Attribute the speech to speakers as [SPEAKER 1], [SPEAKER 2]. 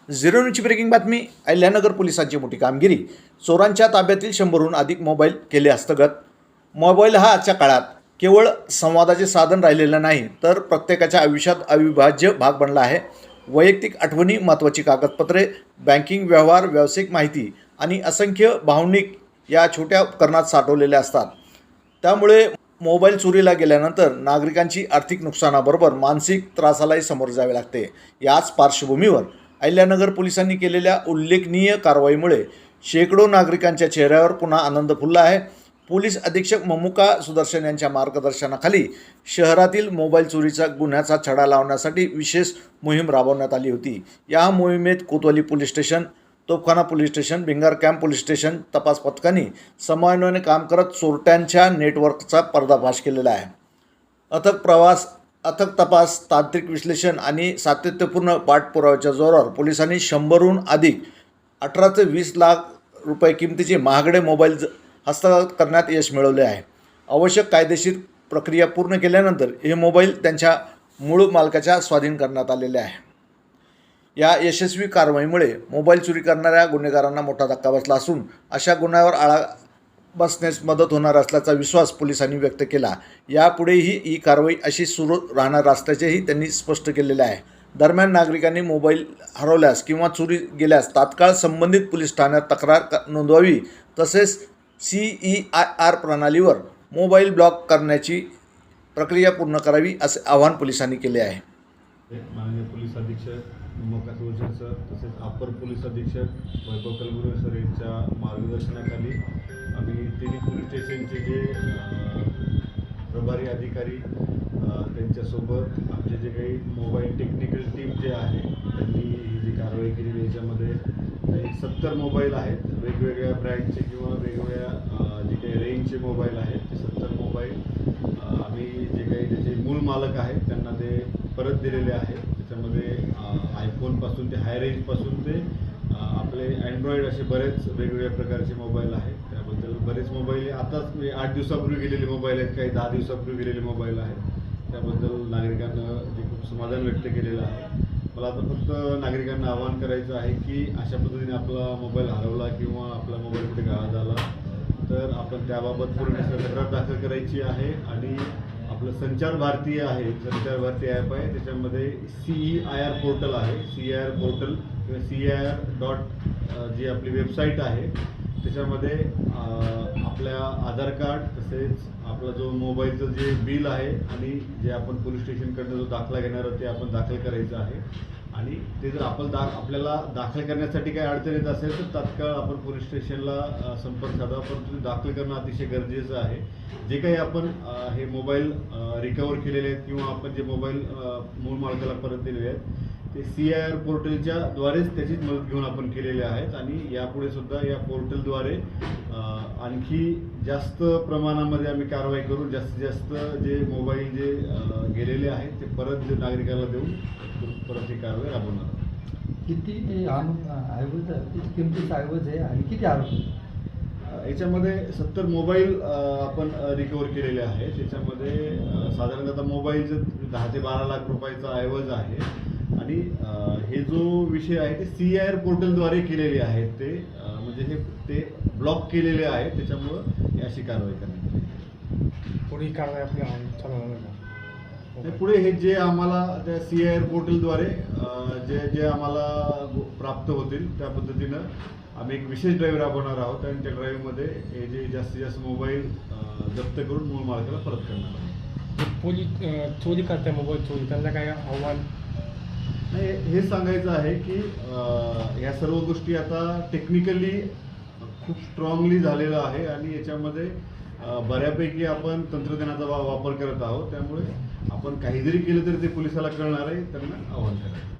[SPEAKER 1] Zero न्यूजची breaking बातमी. अहिल्यानगर पोलिसांची मोठी कामगिरी. चोरांच्या ताब्यातील 100हून अधिक मोबाईल केले हस्तगत. मोबाईल हा आजच्या काळात केवळ संवादाचे साधन राहिलेलं नाही, तर प्रत्येकाच्या आयुष्यात अविभाज्य भाग बनला आहे. वैयक्तिक आठवणी, महत्त्वाची कागदपत्रे, बँकिंग व्यवहार, व्यावसायिक माहिती आणि असंख्य भावनिक या छोट्या उपकरणात साठवलेल्या असतात. त्यामुळे मोबाईल चोरीला गेल्यानंतर नागरिकांची आर्थिक नुकसानाबरोबर मानसिक त्रासालाही सामोरे जावे लागते. याच पार्श्वभूमीवर अहिल्यानगर पोलिसांनी केलेल्या उल्लेखनीय कारवाईमुळे शेकडो नागरिकांच्या चेहऱ्यावर पुन्हा आनंद फुलला आहे. पोलीस अधीक्षक ममुका सुदर्शन यांच्या मार्गदर्शनाखाली शहरातील मोबाईल चोरीचा गुन्ह्याचा छडा लावण्यासाठी विशेष मोहीम राबवण्यात आली होती. या मोहिमेत Kotwali police station, Tophkhana police station, Bhingar camp police station तपास पथकांनी समन्वयाने काम करत चोरट्यांच्या नेटवर्कचा पर्दाफाश केलेला आहे. अथक तपास, तांत्रिक विश्लेषण आणि सातत्यपूर्ण पाठपुराव्याच्या जोरावर पोलिसांनी 100हून अधिक 18 ते 20 लाख रुपये किमतीचे महागडे मोबाईल हस्तगत करण्यात यश मिळवले आहे. आवश्यक कायदेशीर प्रक्रिया पूर्ण केल्यानंतर हे मोबाईल त्यांच्या मूळ मालकाच्या स्वाधीन करण्यात आलेले आहे. या यशस्वी कारवाईमुळे मोबाईल चोरी करणाऱ्या गुन्हेगारांना मोठा धक्का बसला असून अशा गुन्ह्यावर आळा बसण्यास मदत होणार असल्याचा विश्वास पोलिसांनी व्यक्त केला. यापुढेही ही कारवाई अशी सुरू राहणार असल्याचेही त्यांनी स्पष्ट केलेले आहे. दरम्यान नागरिकांनी मोबाईल हरवल्यास किंवा चोरी गेल्यास तात्काळ संबंधित पोलीस ठाण्यात तक्रार नोंदवावी. तसेच CEIR प्रणालीवर मोबाईल ब्लॉक करण्याची प्रक्रिया पूर्ण करावी असे आवाहन पोलिसांनी केले आहे.
[SPEAKER 2] माननीय पोलीस अधीक्षक ममुका सुदर्शन सर तसेच अपर पोलीस अधीक्षक वैभव कलगुरे सर यांच्या मार्गदर्शनाखाली आम्ही तिन्ही पोलीस स्टेशनचे जे प्रभारी अधिकारी त्यांच्यासोबत आमचे जे काही मोबाईल टेक्निकल टीम जे आहे त्यांनी ही जी कारवाई केलेली याच्यामध्ये 70 मोबाईल आहेत. वेगवेगळ्या ब्रँडचे किंवा वेगवेगळ्या जे काही रेंजचे मोबाईल आहेत ते 70 मोबाईल आम्ही जे काही त्याचे मूळ मालक आहेत त्यांना ते परत दिलेले आहेत. त्याच्यामध्ये आयफोनपासून ते हाय रेंजपासून ते आपले अँड्रॉईड असे बरेच वेगवेगळ्या प्रकारचे मोबाईल आहेत. त्याबद्दल बरेच मोबाईल आताच 8 दिवसापूर्वी गेलेले मोबाईल आहेत, काही 10 दिवसापूर्वी गेलेले मोबाईल आहेत. त्याबद्दल नागरिकांना जे खूप समाधान व्यक्त केलेलं आहे. मला आता फक्त नागरिकांना आवाहन करायचं आहे की अशा पद्धतीने आपला मोबाईल हरवला किंवा आपला मोबाईल कुठे गहाळ झाला तर आपण त्याबाबत पूर्ण तक्रार दाखल करायची आहे. आणि आपलं संचार भारती आहे, संचार भारती ॲप आहे, त्याच्यामध्ये CEIR पोर्टल आहे. CEIR पोर्टल किंवा CEIR जी आपली वेबसाईट आहे त्याच्यामध्ये आपल्या आधार कार्ड तसेच आपला जो मोबाईलचं जे बिल आहे आणि जे आपण पोलीस स्टेशनकडनं जो दाखला घेणार ते आपण दाखल करायचं आहे. आणि ते जर आपल्याला दाखल करण्यासाठी काही अडचण येत असेल तर तात्काळ आपण पोलीस स्टेशनला संपर्क साधा. परंतु दाखल करणं अतिशय गरजेचं आहे. जे काही आपण हे मोबाईल रिकवर केलेले आहेत किंवा आपण जे मोबाईल मूळ मालकाला परत दिलेले आहेत ते CEIR पोर्टलच्या द्वारेच त्याचीच मदत घेऊन आपण केलेले आहेत. आणि यापुढे सुद्धा या पोर्टलद्वारे आणखी जास्त प्रमाणामध्ये आम्ही कारवाई करून जास्तीत जास्त जे मोबाईल जे गेलेले आहेत ते परत जे नागरिकाला देऊन परत ही कारवाई राबवणार आहोत.
[SPEAKER 3] किती ऐवज किमतीचा ऐवज आहे आणि किती आरोपी
[SPEAKER 2] याच्यामध्ये 70 मोबाईल आपण रिकवर केलेले आहेत. त्याच्यामध्ये साधारणतः मोबाईलचं 10 ते 12 लाख रुपयाचा ऐवज आहे. आणि हे जो विषय आहे ते CEIR पोर्टलद्वारे केलेले आहेत. ते म्हणजे ते ब्लॉक केलेले आहेत. त्याच्यामुळं अशी कारवाई करण्यात आली.
[SPEAKER 3] पुढे कारवाई आपली चालू
[SPEAKER 2] पुढे हे जे आम्हाला त्या CEIR पोर्टलद्वारे जे आम्हाला प्राप्त होतील त्या पद्धतीनं आम्ही एक विशेष ड्राईव्ह राबवणार आहोत. आणि त्या ड्राईव्हमध्ये हे जे जास्तीत जास्त मोबाईल जप्त करून मूळ मालकाला परत करणार आहोत.
[SPEAKER 3] पोलीस चोरी करते मोबाईल चोरी त्यांना काय आव्हान
[SPEAKER 2] नाही, हे सांगायचं आहे की ह्या सर्व गोष्टी आता टेक्निकली खूप स्ट्रॉंगली झालेलं आहे आणि याच्यामध्ये बऱ्यापैकी आपण तंत्रज्ञानाचा वापर करत आहोत. त्यामुळे आपण काही जरी केलं तरी ते पोलिसाला कळणार आहे. त्यांना आव्हान करायचं.